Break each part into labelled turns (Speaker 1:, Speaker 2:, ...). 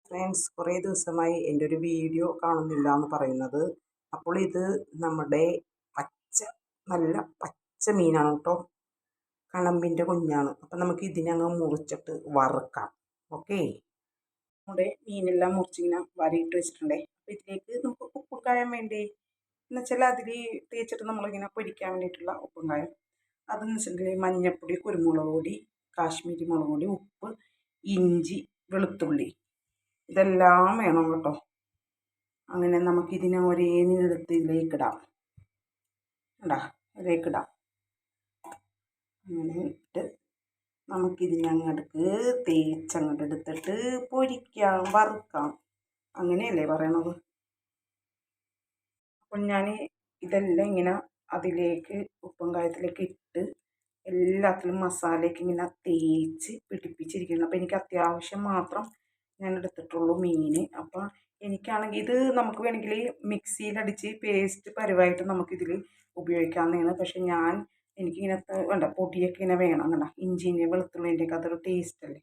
Speaker 1: Friends, കുറേ ദിവസമായി എൻ്റെ ഒരു വീഡിയോ കാണുന്നില്ല എന്ന് പറയുന്നത്. അപ്പോൾ ഇത് നമ്മുടെ പച്ച നല്ല പച്ച മീനാണ് കേട്ടോ. കണമ്പിൻ്റെ കുഞ്ഞാണ്. അപ്പം നമുക്ക് ഇതിനങ്ങ് മുറിച്ചിട്ട് വറുക്കാം. ഓക്കെ, നമ്മുടെ മീനെല്ലാം മുറിച്ചിങ്ങനെ വരയിട്ട് വെച്ചിട്ടുണ്ടേ. അപ്പോൾ ഇതിലേക്ക് നമുക്ക് ഉപ്പും കായം വേണ്ടേ എന്ന് വെച്ചാൽ അതിൽ തേച്ചിട്ട് നമ്മളിങ്ങനെ പൊരിക്കാൻ വേണ്ടിയിട്ടുള്ള ഉപ്പും കായം. അതെന്ന് വെച്ചിട്ടുണ്ടെങ്കിൽ മഞ്ഞൾപ്പൊടി, കുരുമുളക് പൊടി, കാശ്മീരി മുളക് പൊടി, ഉപ്പ്, ഇഞ്ചി, വെളുത്തുള്ളി, ഇതെല്ലാം വേണം കേട്ടോ. അങ്ങനെ നമുക്കിതിനെ ഒരേനിനെടുത്ത് ഇതിലേക്കിടാം. ഇടാ, ഇതിലേക്കിടാം. അങ്ങനെ ഇട്ട് നമുക്കിതിനങ്ങടുക്ക് തേച്ചങ്ങോട്ട് എടുത്തിട്ട് പൊരിക്കാം, വറുക്കാം. അങ്ങനെയല്ലേ പറയണത്? അപ്പം ഞാൻ ഇതെല്ലാം ഇങ്ങനെ അതിലേക്ക് ഉപ്പും കായത്തിലേക്ക് ഇട്ട് എല്ലാത്തിലും മസാലയ്ക്ക് ഇങ്ങനെ തേച്ച് പിടിപ്പിച്ചിരിക്കുന്നു. അപ്പോൾ എനിക്ക് അത്യാവശ്യം മാത്രം ഞാൻ എടുത്തിട്ടുള്ളൂ മീൻ. അപ്പോൾ എനിക്കാണെങ്കിൽ ഇത് നമുക്ക് വേണമെങ്കിൽ മിക്സിയിലടിച്ച് പേസ്റ്റ് പരുവായിട്ട് നമുക്കിതിൽ ഉപയോഗിക്കാവുന്നതാണ്. പക്ഷെ എനിക്കിങ്ങനെ വേണ്ട, പൊടിയൊക്കെ ഇങ്ങനെ വേണം. കണ്ട, ഇഞ്ചിൻ്റെ വെളുത്തുള്ളിൻ്റെയൊക്കെ അതൊരു ടേസ്റ്റ് അല്ലേ.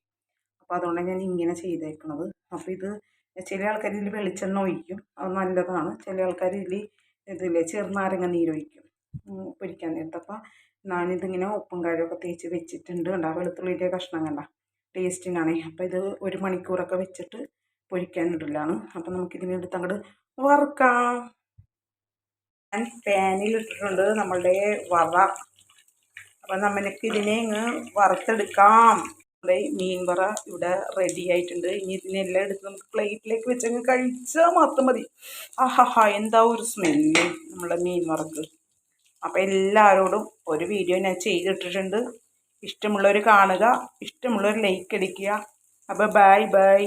Speaker 1: അപ്പോൾ അതുകൊണ്ടാണ് ഞാൻ ഇങ്ങനെ ചെയ്തേക്കുന്നത്. അപ്പോൾ ഇത് ചില ആൾക്കാർ ഇതിൽ വെളിച്ചെണ്ണ ഒഴിക്കും, അത് നല്ലതാണ്. ചില ആൾക്കാർ ഇതിൽ ചെറുനാരങ്ങ നീരൊഴിക്കും പൊരിക്കാൻ നേരത്ത്. അപ്പോൾ ഞാനിതിങ്ങനെ ഉപ്പും കാഴമൊക്കെ തേച്ച് വെച്ചിട്ടുണ്ട്. കണ്ട, വെളുത്തുള്ളിൻ്റെ കഷ്ണം കണ്ട, ടേസ്റ്റിനാണേ. അപ്പോൾ ഇത് 1 മണിക്കൂറൊക്കെ വെച്ചിട്ട് പൊരിക്കാനിടലാണ്. അപ്പോൾ നമുക്കിതിനെടുത്ത് അങ്ങോട്ട് വറുക്കാം. ഞാൻ പാനിലിട്ടിട്ടുണ്ട് നമ്മളുടെ വറ. അപ്പം നമുക്കിതിനെ ഇങ്ങ് വറുത്തെടുക്കാം. നമ്മുടെ മീൻ വറ ഇവിടെ റെഡി ആയിട്ടുണ്ട്. ഇനി ഇതിനെല്ലാം എടുത്ത് നമുക്ക് പ്ലേറ്റിലേക്ക് വെച്ചങ്ങ് കഴിച്ചാൽ മാത്രം മതി. ആഹാ, എന്താ ഒരു സ്മെല്ല് നമ്മുടെ മീൻ വറക്ക്. അപ്പോൾ എല്ലാവരോടും ഒരു വീഡിയോ ഞാൻ ചെയ്തിട്ടിട്ടുണ്ട്. ഇഷ്ടമുള്ളവർ കാണുക, ഇഷ്ടമുള്ളവർ ലൈക്ക് അടിക്കുക. അപ്പോൾ ബൈ ബൈ.